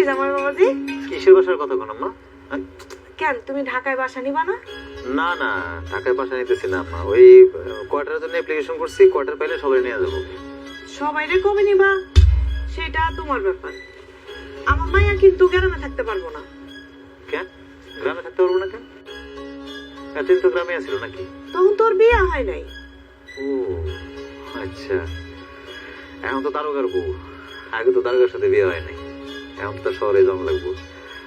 জামাই বাবাজি? কিসের বাসার কথা কোন মা? কেন তুমি ঢাকায় বাসা নিবা না? না না, ঢাকায় বাসা নিতেছি না মা। ওই কোয়ার্টারের জন্য অ্যাপ্লিকেশন করছি, কোয়ার্টার পাইলে সবাই নিয়ে যাবো। সবাইরে কবে নিবা সেটা তোমার ব্যাপার। আমার মাইয়া কিন্তু গ্রামে থাকতে পারবো না। কেন গ্রামে থাকতে পারবো না কেন? এতদিন তো গ্রামে আসছিল নাকি? তখন তোর বিয়ে হয় নাই। ও আচ্ছা, এখন তো দারোগার বউ, আগে তো দারোগার সাথে বিয়ে হয় নাই, এখন তো শহরে জম লাগবো।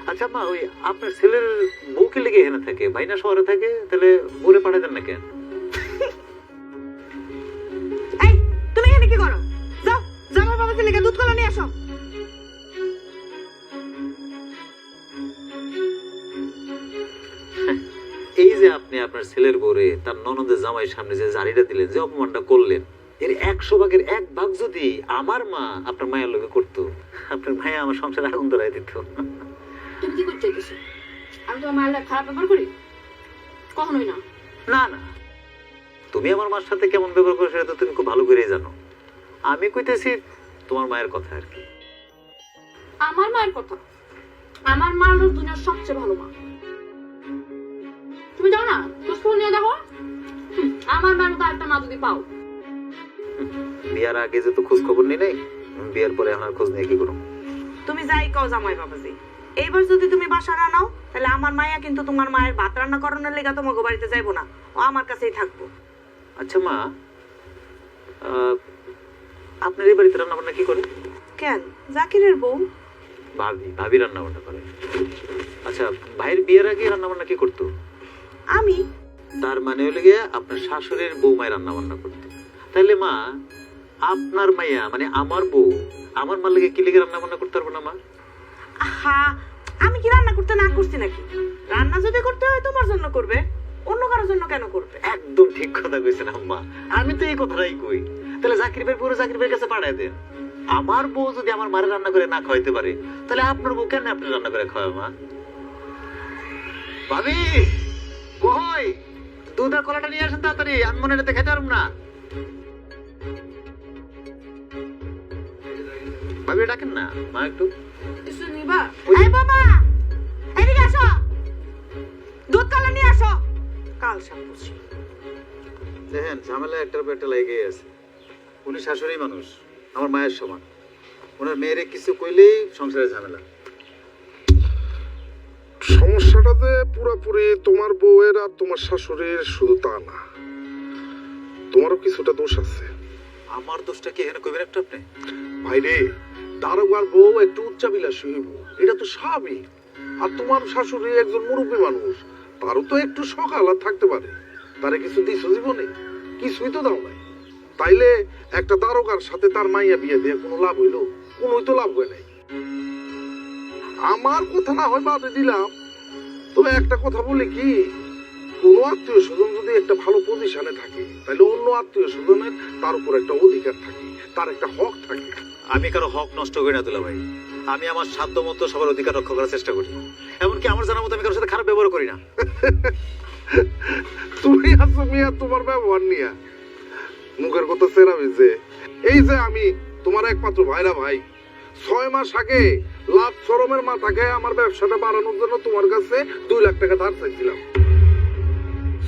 আচ্ছা মা, ওই আপনার ছেলের বউকে লেগে এখানে থাকে, ভাই না শহরে থাকে, তাহলে বউরে পাঠাই দেন না কেন? এই তুমি এখানে কি করো? যাও জামাই বাবাজি লেগে দুধ কলা নিয়ে আসো। এই যে আপনি আপনার ছেলের বউরে তার ননদের জামাইয়ের সামনে যে জারিটা দিলেন, যে অপমানটা করলেন, এর 100 ভাগের 1 ভাগ যদি আমার মা আপনার মায়ের লোকে করতো, আপনার মায়া আমার সংসারে আগুন ধরাই দিত। তুমি কি করতে চাইছো? আমি তোমার মায়ের খারাপ ব্যবহার করি? কখনোই না। না না, তুমি আমার মার সাথে কেমন ব্যবহার করো সেটা তো তুমি খুব ভালো করেই জানো। আমি কইতেছি তোমার মায়ের কথা আর কি। আমার মায়ের কথা? আমার মা হলো দুনিয়ার সবচেয়ে ভালো মা। তুমি যাও না, খোঁজ খবর নিয়ে দেখো। আমার মায়ের মতো একটা মা যদি পাও। বিয়ার আগে যে তো খোঁজ খবর নেই নাই, বিয়ার পরে এখন আর খোঁজ নিয়ে কি করো? তুমি যাই কও জামাই বাবাজি, এইবার যদি তুমি বাসা না নাও তাহলে আমার মাইয়া কিন্তু তোমার মায়ের ভাত রান্না করানোর লেগে তোমাকে বাড়িতে যাইবো না, ও আমার কাছেই থাকবো। আচ্ছা মা, আপনার এই বাড়িতে রান্না বান্না কি করে? কেন, জাকিরের বউ। ভাবি রান্না বান্না করে? আচ্ছা, ভাইয়ের বিয়ের আগে রান্না বান্না কি করতো? আমি। তার মানে হলে গিয়ে আপনার শাশুড়ির বৌমায় রান্না বান্না করতো। তাহলে মা, আপনার মাইয়া মানে আমার বউ আমার মার লেগে কি লেগে রান্না বান্না করতে পারবো না মা? হা, আমি কি রান্না করতে না করছি নাকি? রান্না যদি করতে হয় তোমার জন্য করবে, অন্য কারোর জন্য কেন করবে? একদম ঠিক কথা কইছেন আম্মা, আমি তো এই কথাটাই কই। তাহলে জাকির ভাই পুরো জাকির ভাইয়ের কাছে পাঠায় দেন। আমার বউ যদি আমার মারে রান্না করে না খাওয়াইতে পারে, তাহলে আপনার বউ কেন আপনি রান্না করে খাওয়াবে মা? ভাবি কই, দুধ আর কলাটা নিয়ে আসেন তাড়াতাড়ি, আমি মনে রাতে খেতে পারবো না। ভাবি ডাকেন না মা একটু। কিছু নিবা? এই বাবা, এদিকে আসো, দুধ কলা নিয়ে আসো। কাল সাপুছি দেখেন ঝামেলা একটার পর একটা লেগে আছে। উনি শাশুড়ি মানুষ, আমার মায়ের সমান। ওনার মেয়েরে কিছু কইলেই সংসারে ঝামেলা। সমস্যাটা যে পুরোপুরি তোমার বউয়ের আর তোমার শাশুড়ির শুধু তা না, তোমারও কিছুটা দোষ আছে। আমার দোষটা কি এখানে কইবেন একটু আপনি? ভাই রে, দারোগার বউ একটু উচ্চাবিলাসী হইব, এটা তো স্বাভাবিক। আর তোমার শাশুড়ি একজন মুরব্বী মানুষ, তারও তো একটু সকাল আর থাকতে পারে। তারে কিছু দিছো জীবনে? কিছুই তো দাও নাই। তাইলে একটা দারোগার সাথে তার মাইয়া বিয়ে দিয়ে কোনো লাভ হইলো? কোনোই তো লাভ হয় নাই। আমার কথা না হয় বাদে দিলাম, তবে একটা কথা বলি কি, কোনো আত্মীয় স্বজন যদি একটা ভালো পজিশনে থাকে, তাহলে অন্য আত্মীয় স্বজনের তার উপর একটা অধিকার থাকে, তার একটা হক থাকে। আমি কারো হক নষ্ট করি না দুলা ভাই, আমি আমার সাধ্য মতো সবার অধিকার রক্ষা করার চেষ্টা করি। এমনকি আমার জানার মতো আমি কারোর সাথে খারাপ ব্যবহার করি না। তুমি আছো মিয়া তোমার ব্যবহার নিয়া মুখের কথা চেরাবি যে, এই যে আমি তোমার একমাত্র ভাইরা ভাই, 6 মাস আগে লাভ শরমের মাথাকে আমার ব্যবসাটা বাড়ানোর জন্য তোমার কাছে 2 লাখ টাকা ধার চাইছিলাম।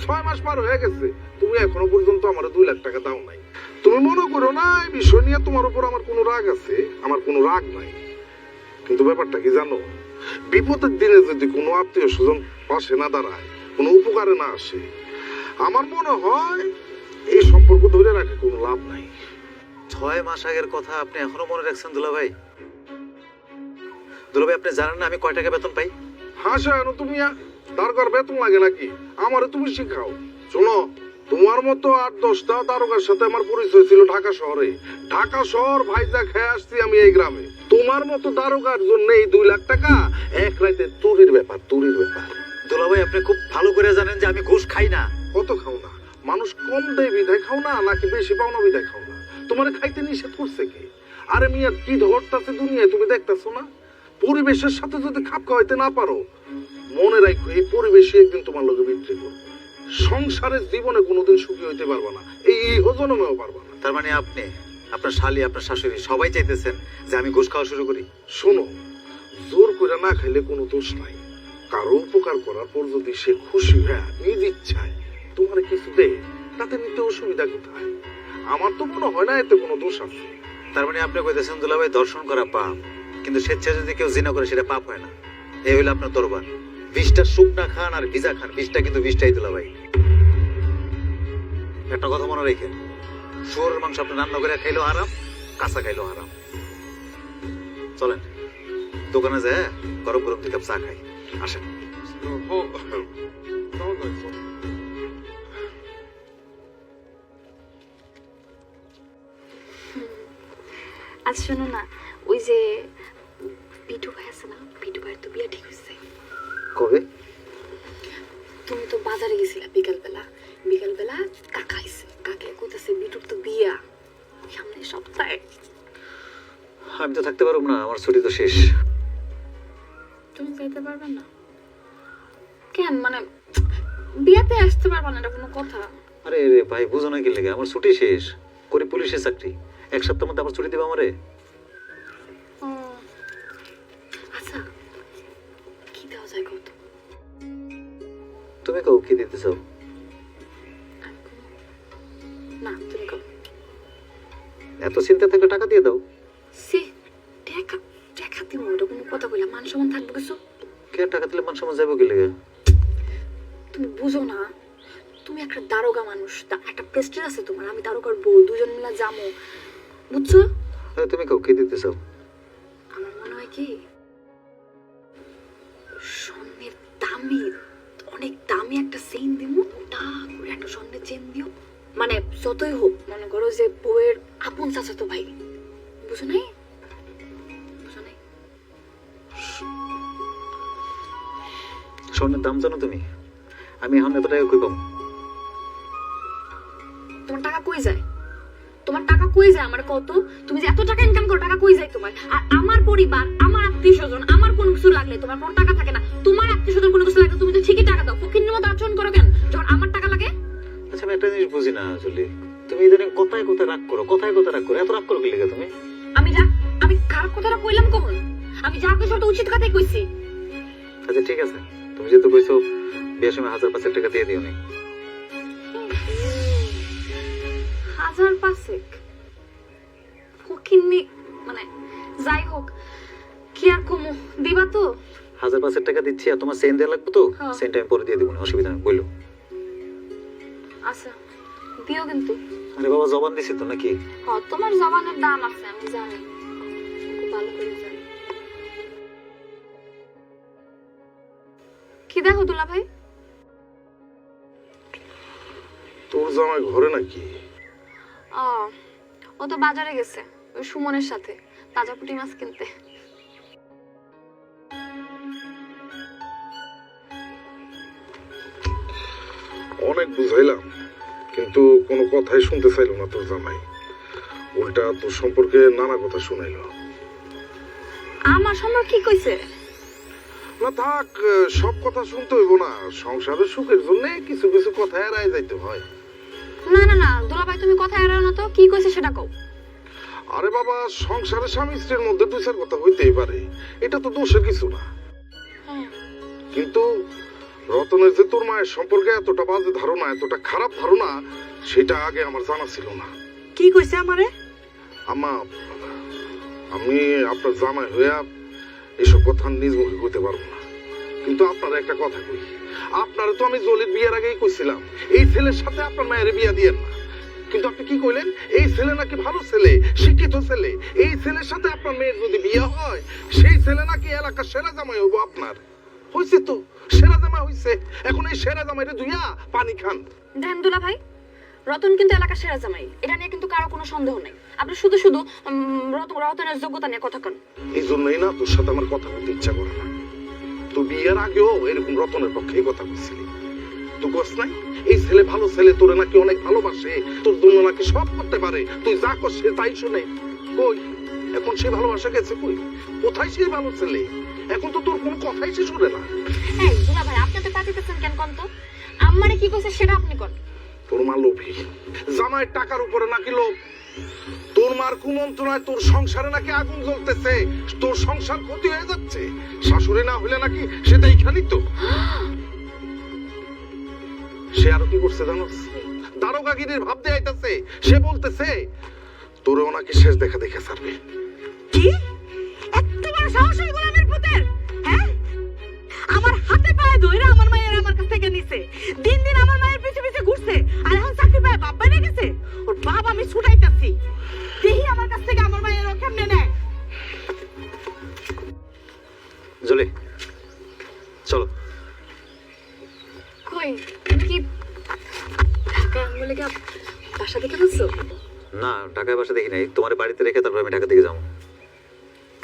6 মাস পার হয়ে গেছে, তুমি এখনো পর্যন্ত আমার 2 লাখ টাকা দাও নাই। তুমি মনে করো না এই বিষয় নিয়ে তোমার উপর আমার কোনো রাগ আছে, আমার কোনো রাগ নাই। কিন্তু ব্যাপারটা কি জানো, বিপদের দিনে যদি কোনো আত্মীয় স্বজন পাশে না দাঁড়ায়, কোনো উপকারে না আসে, আমার মনে হয় এই সম্পর্ক ধরে রাখে কোনো লাভ নাই। 6 মাস আগের কথা আপনি এখনো মনে রাখছেন দুলা ভাই? দুলা ভাই, আপনি জানেন না আমি কয় টাকা বেতন পাই? হাসা এনো তুমি, দারোগার বেতন লাগে নাকি? আমারে তুমি শিখাও। শোনো, তোমার মতো 8-10টা দারোগার সাথে আমার পরিচয় ছিল ঢাকা শহরে। ঢাকা শহর ভাইজা খেয়ে আসছি আমি এই গ্রামে। তোমার মতো দারোগার জন্য এই 2 লাখ টাকা এক রাতে চুরির ব্যাপার, চুরির ব্যাপার। দুলা ভাই, আপনি খুব ভালো করে জানেন যে আমি ঘুষ খাই না। কত খাও না? মানুষ কম দেয় বিধায় খাও না, নাকি বেশি পাও না বিধায় খাও না? তোমার খাইতে নিষেধ করছে কি? আরে মিয়া, কি ধরতাছে দুনিয়ায় তুমি দেখতেছো না? পরিবেশের সাথে যদি খাপ খাওয়াইতে না পারো, মনে রাখো এই পরিবেশই একদিন তোমার লোকে বিক্রি করবে। সংসারের জীবনে কোনোদিন সুখী হইতে পারবা না, এই জন্মেও পারবা না। তার মানে আপনি, আপনার শালি, আপনার শাশুড়ি সবাই চাইতেছেন যে আমি ঘুষ খাওয়া শুরু করি? শোনো, জোর করে না খাইলে কোনো দোষ নাই। কারো উপকার করার পর যদি সে খুশি হয়ে নিজ ইচ্ছায় তোমার কিছু দেয়, তাতে নিতে অসুবিধা কোথায়? আমার তো মনে হয় না এতে কোনো দোষ আছে। তার মানে আপনি কইতেছেন দুলাভাই দর্শন করা পাপ, কিন্তু স্বেচ্ছায় যদি কেউ জিনা করে সেটা পাপ হয় না। এই হইলো আপনার দরবার। 20টা শুকনা খান আর ভিজা খান, 20টা কিন্তু 20টাই দুলাভাই। একটা কথা মনে রেখেন, শুয়োরের মাংস আপনি রান্না করে খাইলেও আরাম, কাঁচা খাইলেও আরাম। চলেন দোকানে যায় গরম গরম 2 কাপ চা খাই। আসেন। আজ শোনো না, ওই যে পিটু ভাই আছে না, পিটু ভাইয়ের তো বিয়ে ঠিক হয়েছে। কবে? তুমি তো বাজারে গেছিলা বিকালবেলা, বিকালবেলা কাকা আইছে, কাকে কইতাছে বিটুর তো বিয়া সামনে সপ্তাহে। আমি তো থাকতে পারবো না, আমার ছুটি তো শেষ। তুমি যাইতে পারবে না কেন? মানে বিয়াতে আসতে পারবে না, এটা কোনো কথা? আরে রে ভাই, বুঝো না কি লেগে, আমার ছুটি শেষ। করি পুলিশের চাকরি, 1 সপ্তাহের মধ্যে আমার ছুটি দেবে আমারে। ও আচ্ছা, কি দেওয়া যায় কত? তুমি কও কি দিতে চাও? আমি কম। না তুমি কম। এত চিন্তা থেকে টাকা দিয়ে দাও। সে টাকা টাকা দিব, এটা কোনো কথা বললা? মান সম্মান থাকবে কিছু? কে টাকা দিলে মান সম্মান যাবো কি লেগে? তুমি বুঝো না, তুমি একটা দারোগা মানুষ, একটা প্রেস্টিজ আছে তোমার। আমি দারোগার বউ, দুজন মিলে যাবো, বুঝছো? আরে তুমি কও কি দিতে চাও? আমার মনে হয় কি, স্বর্ণের দামি, অনেক দামি একটা চেইন দিব, ওটা করে একটা স্বর্ণের চেইন দিও। মানে যতই হোক, মনে করো যে বউয়ের আপন চাচাতো ভাই, বুঝো নাই? বুঝো নাই? স্বর্ণের দাম জানো তুমি? আমি এখন এত টাকা কই পাবো? তোমার টাকা কই যায়? তোমার টাকা কই যায় আমার কত? তুমি যে এত টাকা ইনকাম করো, টাকা কই যায় তোমার? আর আমার পরিবার, আমার আত্মীয় স্বজন, আমার কোনো কিছু লাগলে তোমার কোনো টাকা থাকে না। তোমার আত্মীয় স্বজন কোনো কিছু লাগলে তুমি তো ঠিকই টাকা দাও। ফকিন্নির মতো আচরণ করো কেন যখন আমার টাকা লাগে? আচ্ছা আমি একটা জিনিস বুঝি না আসলে, তুমি ইদানিং কোথায় কোথায় রাগ করো, কোথায় কোথায় রাগ করো, এত রাগ করো কি লেগে তুমি? আমি খারাপ কথাটা কইলাম কখন? আমি যা কইছি ওটা উচিত কথাই কইছি। আচ্ছা ঠিক আছে, তুমি যেহেতু কইছো বিয়ের সময় 1000-500 টাকা দিয়ে দিও নি। 1000-500 ফকিন্নি, মানে যাই হোক, কি আর কমু, দিবা তো? 1000-500 টাকা দিচ্ছি, আর তোমার সেন্ট দেওয়া লাগবে তো? হ্যাঁ। সেন্ট আমি পরে দিয়ে দেবো না, অসুবিধা নেই, বললো। আচ্ছা দিও কিন্তু। আরে বাবা জবান দিছি তো নাকি? হ্যাঁ, তোমার জবানের দাম আছে, আমি জানি, খুব ভালো করে জানি। কি দেখো দুলা ভাই? তোর জামাই ঘরে নাকি? ও তো বাজারে গেছে ওই সুমনের সাথে তাজা পুঁটি মাছ কিনতে। অনেক বুঝাইলাম, কিন্তু কোনো কথাই শুনতে চাইল না তোর জামাই। উল্টা তোর সম্পর্কে নানা কথা শুনাইলো। আমার সম্পর্কে কি কইছে? না থাক, সব কথা শুনতে হইব না। সংসারের সুখের জন্য কিছু কিছু কথা এড়াই যাইতে হয়। না না না দুলা ভাই, তুমি কথা এড়াও না তো, কি কইছে সেটা কও। আরে বাবা, সংসারের স্বামী স্ত্রীর মধ্যে দুই চার কথা হইতেই পারে, এটা তো দোষের কিছু না। কিন্তু রতনের যে তোর মায়ের সম্পর্কে এতটা বাজে ধারণা, এতটা খারাপ ধারণা, সেটা আগে আমার জানা ছিল না। কি কইছে আমারে? আম্মা, আমি আপনার জামাই হইয়া এসব কথা নিজ মুখে কইতে পারবো না, কিন্তু আপনার একটা কথা কই। আপনার তো আমি জলির বিয়ের আগেই কইছিলাম এই ছেলের সাথে আপনার মায়ের বিয়া দিয়েন না, কিন্তু আপনি কি কইলেন? এই ছেলে নাকি ভালো ছেলে, শিক্ষিত ছেলে, এই ছেলের সাথে আপনার মেয়ের যদি বিয়ে হয় সেই ছেলে নাকি এলাকার সেরা জামাই হইব আপনার। হইছে তো, সেরা জামাই হইছে। এখন এই সেরা জামাইরে দুইয়া পানি খান। দেন দুলা ভাই, রতন কিন্তু এলাকার সেরা জামাই, এটা নিয়ে কিন্তু কারো কোনো সন্দেহ নেই। আপনি শুধু শুধু রতনের যোগ্যতা নিয়ে কথা কন। এই জন্যই না তোর সাথে আমার কথা বলতে ইচ্ছা করে না। তুই বিয়ের আগেও এরকম রতনের পক্ষেই কথা বলছিলি। তুই কস নাই এই ছেলে ভালো ছেলে, তোরে নাকি অনেক ভালোবাসে, তোর জন্য নাকি সব করতে পারে, তুই যা কর সে তাই শুনে। কই এখন সে ভালোবাসা গেছে? কই কোথায় সে ভালো ছেলে? এখন তো তোর কোনো কথাই সে শুনে না। হ্যাঁ দুলা ভাই, আপনি তো পাঠিয়েছেন কেন কোন তো? আমারে কি কইছে সেটা আপনি কোন। তোর মা লোভী, জামাইয়ের টাকার উপরে নাকি লোভ। তোর মার কুমন্ত্রণায় তোর সংসারে নাকি আগুন জ্বলতেছে, তোর সংসার ক্ষতি হয়ে যাচ্ছে। শাশুড়ি না হলে নাকি সেটা এইখানেই তো। সে আরো কি করছে জানোস? দারোগাগিরির ভাব দিয়ে আইতাছে। সে বলতেছে তোরেও নাকি শেষ দেখা দেখে ছাড়বে। কি এত বড় সাহস ওই গোলামের পুতের? হ্যাঁ, আমার হাতে পায়ে ধইরা আমার মায়ের আমার কাছ থেকে নিছে, দিন দিন আমার মায়ের পিছে পিছে ঘুরছে, আর এখন চাকরি পায় বাপ বাইরে গেছে। ওর বাপ আমি ছুটাইতাছি, দেখি আমার কাছ থেকে আমার মায়ের ও কেমনে নেয়। জলে চলো। কই তুমি কি ঢাকা বলে কি বাসা দেখে বলছো? না, ঢাকায় বাসা দেখি নাই, তোমার বাড়িতে রেখে তারপর আমি ঢাকা থেকে যাবো।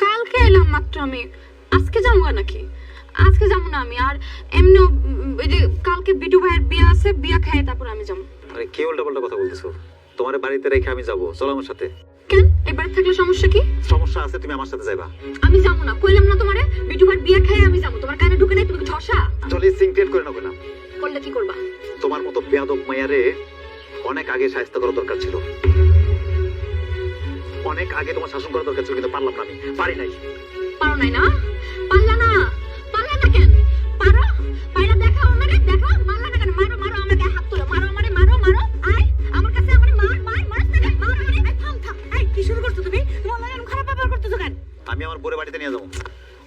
কালকে এলাম মাত্র আমি, আজকে যাবো নাকি? আজকে যাবো না আমি। আর এমনিও ওই যে কালকে বিটু ভাইয়ের বিয়ে আছে, বিয়ে খাই তারপর আমি যাবো। আরে কি উল্টাপাল্টা কথা বলতেছো? তোমার বাড়িতে রেখে আমি যাবো, চলো আমার সাথে। কেন, এবারে থাকলে সমস্যা কি? সমস্যা আছে, তুমি আমার সাথে যাইবা। আমি যাবো না, কইলাম না তোমারে বিটু ভাইয়ের বিয়ে খাই আমি যাবো। তোমার কানে ঢুকে নাই, তুমি কি ঠসা? চলে সিনক্রিয়েট করে নেবো না। করলে কি করবা? তোমার মতো বেয়াদব মাইয়ারে অনেক আগে শায়েস্তা করা দরকার ছিল, অনেক আগে তোমার শাসন করা দরকার ছিল, কিন্তু পারলাম না, আমি পারি নাই। পারো নাই না? পারলা না? পারলা না কেন? পারো, পাইরা দেখাও আমারে, দেখাও। মারলা না কেন? মারো মারো, আমার গায়ে হাত তোলো, মারো আমারে, মারো মারো। আয় আমার কাছে আমারে মার মার মার না কেন? মার আমারে। আয় থাম থাম। এই কি শুরু করছো তুমি? তোমার মায়ের এরকম খারাপ ব্যবহার করতেছো কেন? আমি আমার বোরের বাড়িতে নিয়ে যাবো।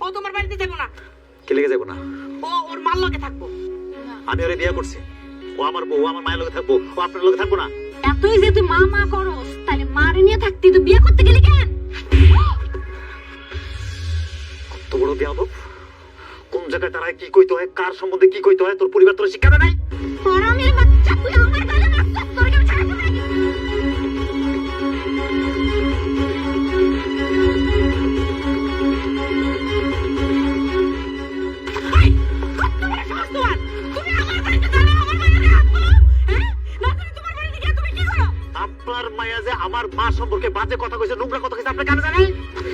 ও তোমার বাড়িতে যাবো না, কে লেগে যাবো না? ও ওর মার লগে থাকবো। আমি ওরে বিয়ে করছি, ও আমার বউ, আমার মায়ের লগে থাকবো, ও আপনার লগে থাকবো না। এতই যে তুই মা মা করস, তাহলে মারে নিয়ে থাকতি, তুই বিয়ে করতে গেলি কেন? কত বড় বেয়াদব! কোন জায়গায় তারা কি কইতে হয়, কার সম্বন্ধে কি কইতে হয়, তোর পরিবার তোর শিক্ষা দেয় নাই? হারামির বাচ্চা, তুই আমার গালে মারছিস, তোরে কেন ছাড়া দেব নাকি? এই, কত বড় সাহস তোমার? তুমি আমার বাড়িতে দাঁড়াও, আমার মায়ের গায়ে হাত তোলো? হ্যাঁ, না তুমি তোমার বাড়িতে গিয়ে তুমি কি করো? আপনার মায়া যে আমার মা সম্পর্কে বাজে কথা কইছে, নোংরা কথা কইছে, আপনি কেন জানেন?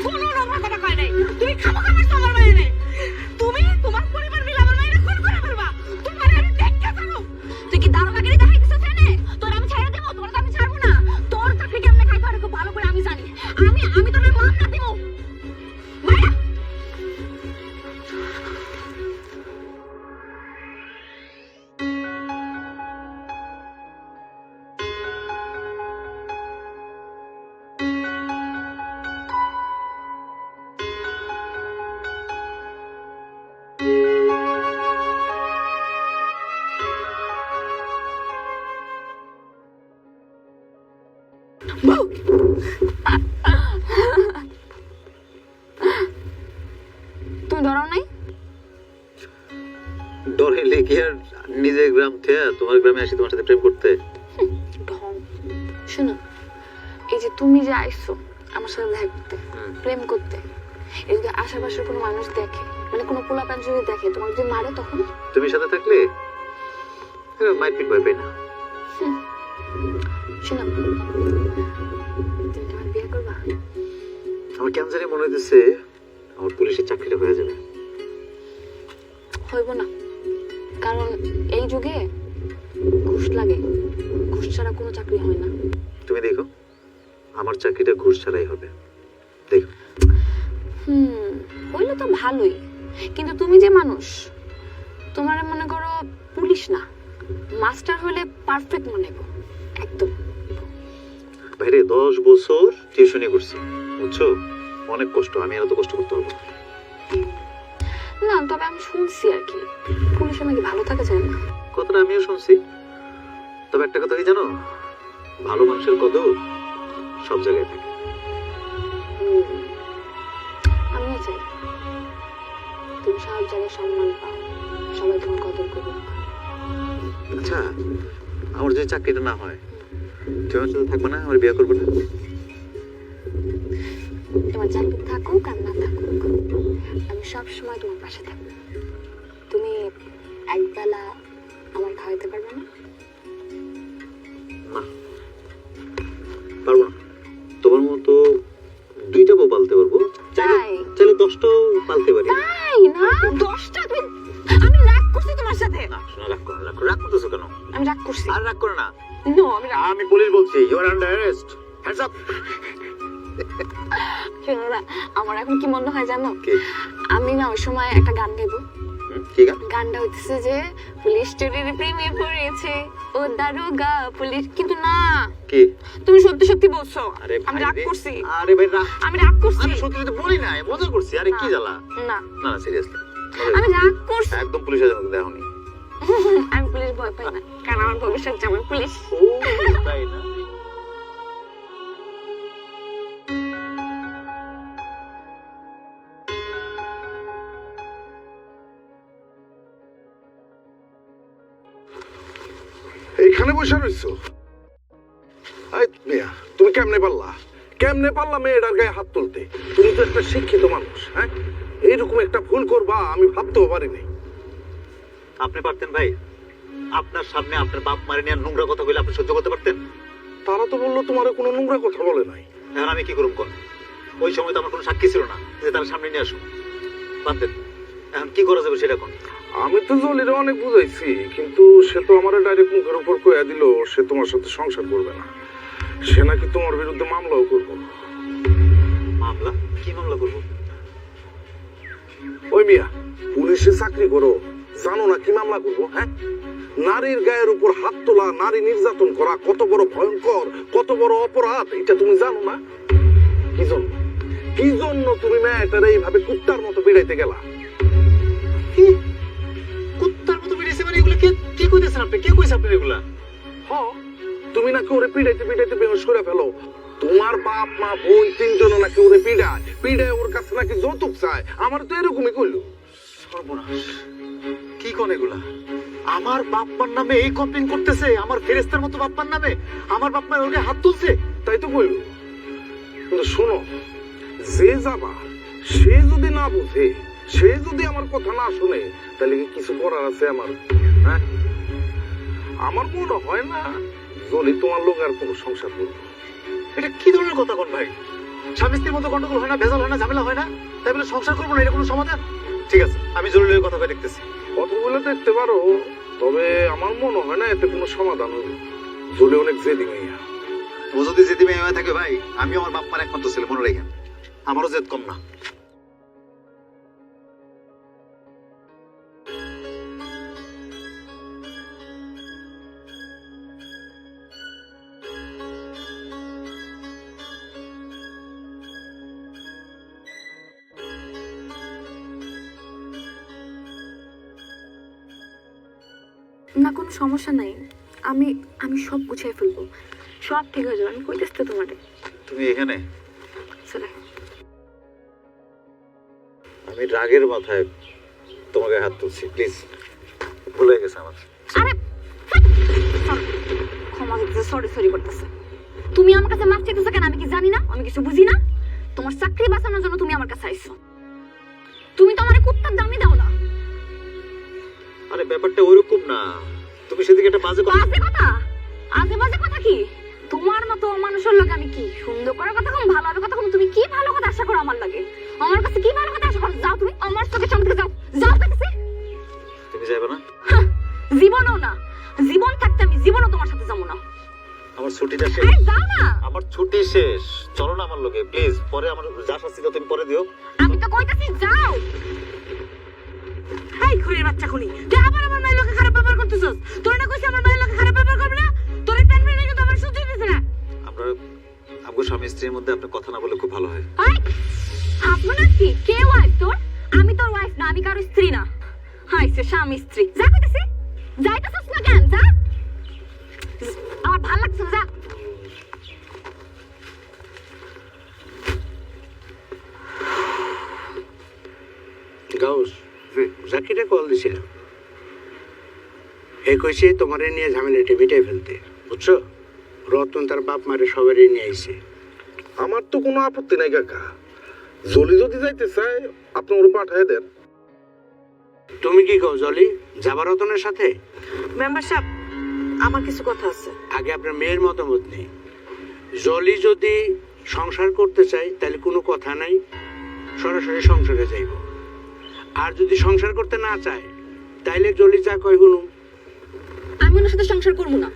কোনো নোংরা কথা কয় নাই। তুমি খামাখা মারছো আমার মায়েরে। তুমি তোমার পরিবার মিলে আমার মায়েরে খুন করে ফেলবা। তোমার আমি দেখতে যাবো। তুই কি দারোগাগিরি দেখাইছিস এনে? তোর আমি ছাইড়া দেব? তোর তো আমি ছাড়বো না। তোর চাকরি কেমনে খাইতে হয় খুব ভালো করে আমি জানি। আমি তোর মামলা দেব। মায়া, তুমি ধরাও নাই? ডরে লেগে আর নিজের গ্রাম থেকে তোমার গ্রামে আসি তোমার সাথে প্রেম করতে? ঢং। শোনো, এই যে তুমি যে আইছো আমার সাথে দেখা করতে, প্রেম করতে, এই যদি আশেপাশের কোনো মানুষ দেখে, মানে কোনো পোলাপান যদি দেখে, তোমার যদি মারে, তখন তুমি সাথে থাকলে মাইপিট ভয় পাই না। শোনো, তুমি কি আমার বিয়ে করবা? আমার কেমন জানি মনে হইতেছে আমার পুলিশের চাকরিটা হয়ে যাবে। হইব না, কারণ এই যুগে ঘুষ লাগে, ঘুষ ছাড়া কোনো চাকরি হয় না। তুমি দেখো, আমার চাকরিটা ঘুষ ছাড়াই হবে, দেখো। হইলে তো ভালোই, কিন্তু তুমি যে মানুষ, তোমার মনে করো পুলিশ না, মাস্টার হলে পারফেক্ট মনে করো একদম। বাইরে 10 বছর টিউশনি করছি, বুঝছো? অনেক কষ্ট, আমি আর তো কষ্ট করতে হবে না। তবে আমি শুনছি আর কি, পুলিশে নাকি ভালো থাকা যায় না। কথাটা আমিও শুনছি, তবে একটা কথা কি জানো, ভালো মানুষের কদর সব জায়গায় থাকে। আমিও চাই তুমি সব জায়গায় সম্মান পাও, সবাই তোমার কদর করুক। আচ্ছা, আমার যদি চাকরিটা না হয়, তুমি আমার সাথে থাকবে না? আমার বিয়ে করবে না? তোমার চাকরি থাকুক আর না থাকুক, আমি সব সময় তোমার পাশে থাকবো। তুমি একবেলা আমার খাওয়াইতে পারবে না? না, পারবো না। তোমার মতো 2টা বউ পালতে পারবো, তাই? চাইলে 10টাও পালতে পারি। তাই না? 10টা? তুমি, আমি রাগ করছি তোমার সাথে। না, শোনা, রাগ করো, রাগ করতেছো কেন? আমি রাগ করছি। আর রাগ করে না, নো, আমি আমি পুলিশ বলছি, you are under arrest, hands up. শোনো না, আমার এখন কি মনে হয় জানো, কি আমি না ওই সময় একটা গান গাইবো। কি গান? গানটা হইতেছে যে পুলিশ চোরের প্রেমে পড়েছে ও দারোগা পুলিশ, কিন্তু না, কি তুমি সত্যি সত্যি বলছো। আরে আমি ভাই রাগ রে, করছি, আরে ভাই রাগ, আমি রাগ করছি। আমি সত্যি সত্যি বলি না, মজা করছি। আরে কি জ্বালা, না না সিরিয়াসলি আমি রাগ করছি। একদম পুলিশের জন্য দেখনি। আমি পুলিশ ভয় পাই না, কারণ আমার ভবিষ্যৎ জামাই পুলিশ। ও তাই না? এইখানে বসে রইছো? এই মিয়া, তুমি কেমনে পারলা মেয়েটার গায়ে হাত তুলতে? তুমি তো একটা শিক্ষিত মানুষ, হ্যাঁ? এইরকম একটা ভুল করবা আমি ভাবতেও পারিনি। আপনি পারতেন ভাই? আপনার সামনে আপনার বাপ মারে নিয়ে নোংরা কথা কইলে আপনি সহ্য করতে পারতেন? তারা তো বললো তোমার কোনো নোংরা কথা বলে নাই। এখন আমি কি করুম কোন? ওই সময় তো আমার কোনো সাক্ষী ছিল না যে তার সামনে নিয়ে আসুন পারতেন। এখন কি করা যাবে সেটা কোন? আমি তো জলিরে অনেক বুঝাইছি, কিন্তু সে তো আমার ডাইরেক্ট মুখের উপর কইয়া দিল সে তোমার সাথে সংসার করবে না। সে নাকি তোমার বিরুদ্ধে মামলাও করবো। মামলা? কি মামলা করবো? ওই মিয়া, পুলিশে চাকরি করো, জানো না কি মামলা করবো? হ্যাঁ, নারীর গায়ের উপর হাত তোলা, নারী নির্যাতন করা কত বড় ভয়ঙ্কর, কত বড় অপরাধ, এটা তুমি জানো না? কি জন্য তুমি মেয়েটার এইভাবে কুত্তার মতো বেড়াইতে গেলা? কি কুত্তার মতো বেরিয়েছে মানে? এগুলো কে কইতেছেন আপনি? কে কইছে আপনি এগুলা? তুমি নাকি ওরে পিড়াইতে বেহুশ করে ফেলো। তোমার বাপ মা বোন তিনজন নাকি ওরে পিড়ায় ওর কাছে নাকি যৌতুক চায়। আমার তো এরকমই কইলো। সর্বনাশ, কি কোন এগুলা? আমার বাপ্পার নামে এই কমপ্লেইন করতেছে? আমার ফেরেস্তার মতো বাপ্পার নামে আমার বাপ্পা ওকে হাত তুলছে? তাই তো কইলো। কিন্তু শোনো, যে যাবা সে যদি না বুঝে, সে যদি আমার কথা না শুনে, তাহলে কি কিছু করার আছে আমার? হ্যাঁ, আমার মনে হয় না জলি তোমার লোক আর কোনো সংসার করবে। এটা কি ধরনের কথা কোন ভাই? স্বামী স্ত্রীর মধ্যে গন্ডগোল হয় না, ভেজাল হয় না, ঝামেলা হয় না, তাই বলে সংসার করবো না, এটা কোনো সমাধান? ঠিক আছে, আমি জরুরি কথা দেখতেছি। কতগুলো দেখতে পারো, তবে আমার মনে হয় না এতে কোনো সমাধান হবে। জলি অনেক জেদি মেয়া। ও যদি জেদি মেয়ে হয়ে থাকে ভাই, আমি আমার বাপ্পার একমাত্র ছেলে, মনে রাখেন। আমারও জেদ কম না। না, কোনো সমস্যা নাই, আমি আমি সব গুছিয়ে ফেলবো, সব ঠিক হয়ে যাবে। আমি কইতেছি তো তোমারে। তুমি এখানে? চলে আমি রাগের মাথায় তোমাকে হাত তুলছি, প্লিজ ভুলে গেছে আমার। আরে ক্ষমা করতেছে, সরি করতেছে। তুমি আমার কাছে মাফ চাইতেছো কেন? আমি কি জানি না? আমি কিছু বুঝি না? তোমার চাকরি বাঁচানোর জন্য তুমি আমার কাছে আইছো। তুমি তো আমার কুত্তার দামই দাও না। আরে ব্যাপারটা ওইরকম না, তুমি সেদিকে একটা বাজে কথা। বাজে কথা কি? তোমার মতো মানুষের লগে আমি কি সুন্দর করার কথা কম, ভালো হবে কথা কম? তুমি কি ভালো কথা আশা করো আমার লাগে? আমার কাছে কি ভালো কথা আশা করো? যাও তুমি আমার চোখের সামনে থেকে যাও কাছে। তুমি যাবে না? জীবনও না, জীবন থাকতে আমি জীবনও তোমার সাথে যাবো না। আমার ছুটিটা শেষ। যাও না, আমার ছুটি শেষ, চলো না আমার লগে প্লিজ। পরে আমার যা শাস্তি দাও তুমি পরে দিও। আমি তো কইতাছি যাও। এই খুরির বাচ্চা খুনি, তুই আবার আমার মায়ের লোকে খারাপ ব্যবহার করতেছস। তোর না কইছি আমার মায়ের লোকে খারাপ ব্যবহার করবি না? তোর এই প্যান প্যান কিন্তু আমার সহ্য হইতেছে না। আমরা আমার স্বামী স্ত্রীর মধ্যে আপনি কথা না বলে খুব ভালো হয়। এই আপনার কি কে ওয়াইফ তোর? আমি তোর ওয়াইফ না, আমি কারো স্ত্রী না। হাইছে স্বামী স্ত্রী, যা কইতেছি। যাইতাছস না কেন? যা, আমার ভালো লাগছে না, যা। গাউস, জাকিরে কল দিছিল। এ কইছে তোমারে নিয়ে ঝামেলাটা মিটাই ফেলতে, বুঝছো? রতন তার বাপ মারে সবারই নিয়ে আইছে। আমার তো কোনো আপত্তি নাই কাকা। জলি যদি যাইতে চায় আপনি ওরে পাঠায় দেন। তুমি কি কও জলি, যাবা রতনের সাথে? মেম্বার সাহেব, আমার কিছু কথা আছে। আগে আপনার মেয়ের মতামত নেই। জলি যদি সংসার করতে চায় তাহলে কোনো কথা নাই, সরাসরি সংসারে যাইব। আর যদি সংসার করতে না চায় তাইলে জলি যা কয় শুনু। আমি ওনার সাথে সংসার করবো না।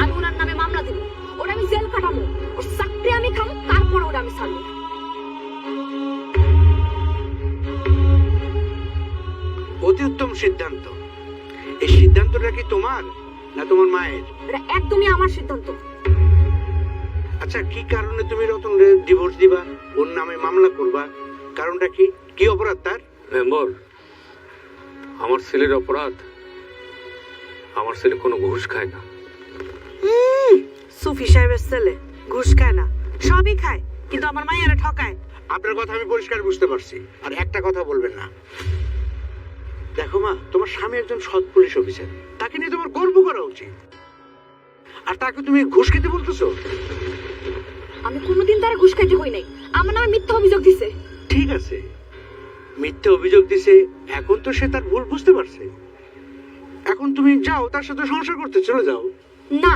আমি ওনার নামে মামলা দিব, ওরা আমি জেল কাটাবো, ওর চাকরি আমি ছাড়বো না। অতি উত্তম সিদ্ধান্ত। এই সিদ্ধান্তটা কি তোমার না তোমার মায়ের? এটা একদমই আমার সিদ্ধান্ত। আচ্ছা, কি কারণে তুমি রতনকে ডিভোর্স দিবা, ওর নামে মামলা করবা? কারণটা কি? কি অপরাধ তার? মেম্বার, আমার ছেলের অপরাধ, আমার ছেলে কোনো ঘুষ খায় না। সুফি সাহেবের ছেলে ঘুষ খায় না, সবই খায়, কিন্তু আমার মায়েরা ঠকায়। আপনার কথা আমি পরিষ্কার বুঝতে পারছি, আর একটা কথা বলবেন না। দেখো মা, তোমার স্বামী একজন সৎ পুলিশ অফিসার, তাকে নিয়ে তোমার গর্ব করা উচিত। আর তাকে তুমি ঘুষ খেতে বলতেছো? আমি কোনোদিন তার ঘুষ খাইতে কই নাই। আমার নামে মিথ্যা অভিযোগ দিছে। ঠিক আছে, মিথ্যে অভিযোগ দিছে, এখন তো সে তার ভুল বুঝতে পারছে। এখন তুমি যাও, তার সাথে সংসার করতে চলে যাও। না,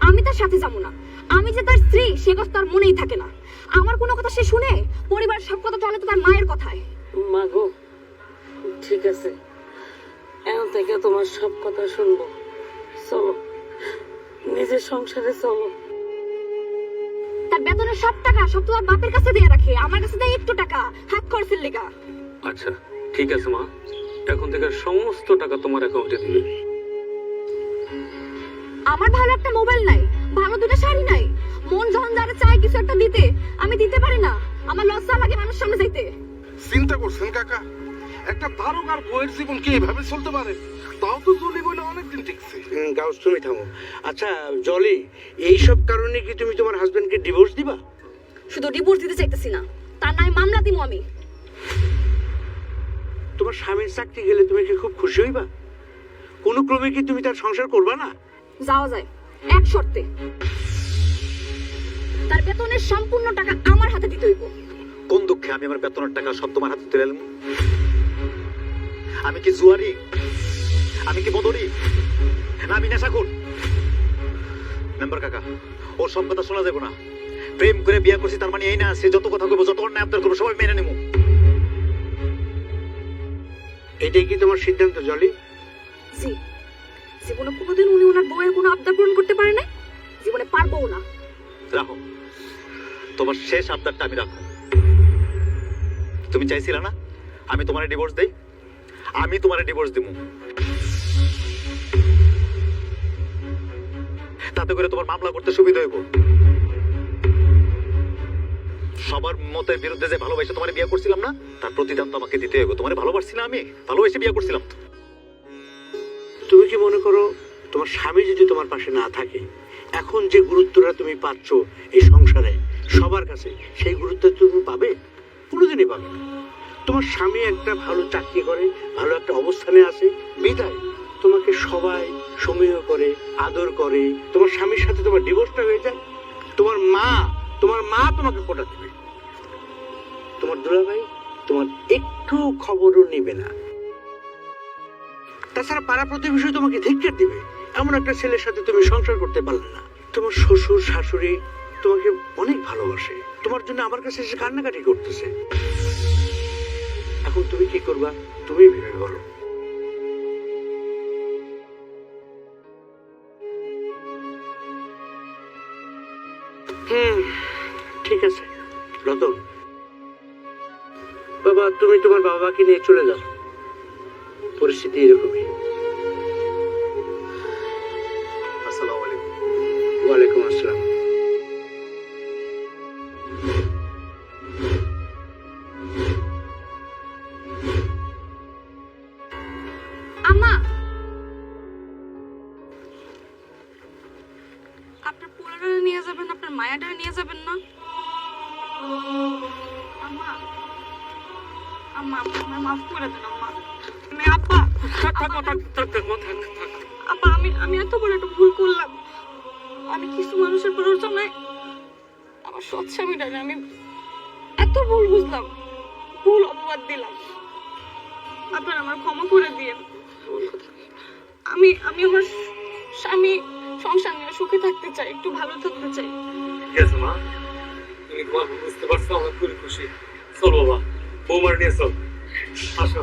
আমি তার সাথে যাবো না। আমি যে তার স্ত্রী সে কথা তার মনেই থাকে না। আমার কোনো কথা সে শুনে, পরিবার সব কথা চলে তো তার মায়ের কথায়। মা গো, ঠিক আছে, এখন থেকে তোমার সব কথা শুনবো। চলো, নিজের সংসারে চলো। তার বেতনের সব টাকা সব তো তার বাপের কাছে দিয়ে রাখে, আমার কাছে দেয় একটু টাকা হাত খরচের লেগা। আচ্ছা ঠিক আছে মা, এখন থেকে সমস্ত টাকা তোমার অ্যাকাউন্টে দিবে। আমার ভালো একটা মোবাইল নাই, ভালো দুটো শাড়ি নাই, মন যখন যারা চায় কিছু একটা দিতে আমি দিতে পারি না। আমার লজ্জা লাগে মানুষ সামনে যাইতে। চিন্তা করছেন কাকা, একটা দারোগার বইয়ের জীবন কি এভাবে চলতে পারে? তাও তো জলি বলে অনেকদিন টিকছে। গাউস, তুমি থামো। আচ্ছা জলি, এইসব কারণে কি তুমি তোমার হাজবেন্ডকে ডিভোর্স দিবা? শুধু ডিভোর্স দিতে চাইতেছি না, তার নামে মামলা দিমু আমি। তোমার স্বামীর চাকরি গেলে তুমি কি খুব খুশি হইবা? কোনো ক্রমে কি তুমি তার সংসার করবা না? যাওয়া যায়, এক শর্তে। তার বেতনের সম্পূর্ণ টাকা আমার হাতে দিতে হইব। কোন দুঃখে আমি আমার বেতনের টাকা সব তোমার হাতে তুলে এলাম? আমি কি জুয়ারি? আমি কি বদরি? না আমি নেশাখোর? মেম্বার কাকা, ওর সব কথা শোনা যাবে না। প্রেম করে বিয়ে করছি তার মানে এই না সে যত কথা কইবো, যত অন্যায় আবদার করবো সবাই মেনে নেবো। এটাই কি তোমার সিদ্ধান্ত জলি? জি, জীবনে কোনোদিন উনি ওনার বউয়ের কোনো আবদার পূরণ করতে পারে না, জীবনে পারবো না। রাখো, তোমার শেষ আবদারটা আমি রাখো। তুমি চাইছিলে না আমি তোমারে ডিভোর্স দেই? আমি তোমারে ডিভোর্স দিব। তাতে করে তোমার মামলা করতে সুবিধা হইব। সবার মতের বিরুদ্ধে যে ভালোবাসে তোমার বিয়ে করছিলাম না, তার প্রতিদান তো আমাকে দিতে হইব। তোমারে ভালোবাসছিলাম, আমি ভালোবেসে বিয়ে করছিলাম। তুমি কি মনে করো তোমার স্বামী যদি তোমার পাশে না থাকে, এখন যে গুরুত্বটা তুমি পাচ্ছ এই সংসারে সবার কাছে, সেই গুরুত্ব তুমি পাবে? কোনোদিনই পাবে না। তোমার স্বামী একটা ভালো চাকরি করে, ভালো একটা অবস্থানে আছে, বিদায় তোমাকে সবাই সমীহ করে, আদর করে। তোমার স্বামীর সাথে তোমার ডিভোর্সটা হয়ে যায়, তোমার মা তোমাকে কোটা দিবে। তোমার দুলাভাই তোমার একটু খবরও নেবে না। তাছাড়া পাড়া প্রতিবেশী তোমাকে ধিক্কার দিবে, এমন একটা ছেলের সাথে তুমি সংসার করতে পারলে না। তোমার শ্বশুর শাশুড়ি তোমাকে অনেক ভালোবাসে, তোমার জন্য আমার কাছে এসে কান্নাকাটি করতেছে। এখন তুমি কি করবা তুমি ভেবে বলো। ঠিক আছে রতন, বাবা তুমি তোমার বাবাকে নিয়ে চলে যাও, পরিস্থিতি এরকমই। আসসালামু আলাইকুম। ওয়ালাইকুম আসসালাম। আম্মা, আপনার পোলাটা নিয়ে যাবেন, আপনার মায়াটা নিয়ে যাবেন না? আম্মা, আম্মা আমায় মাফ করে দেন আম্মা। আব্বা, আব্বা আমি এত বড় একটা ভুল করলাম। আমি কিছু মানুষের প্ররোচনায় আমার সৎ স্বামীটাকে আমি এত ভুল বুঝলাম, ভুল অপবাদ দিলাম। আপনারা আমার ক্ষমা করে দিয়েন। আমি আমার স্বামী সংসার নিয়ে সুখে থাকতে চাই, একটু ভালো থাকতে চাই। ঠিক আছে মা, তুমি তোমার বুঝতে পারছো, আমার খুবই খুশি। চল বাবা, বৌমার নিয়ে চল, আসো।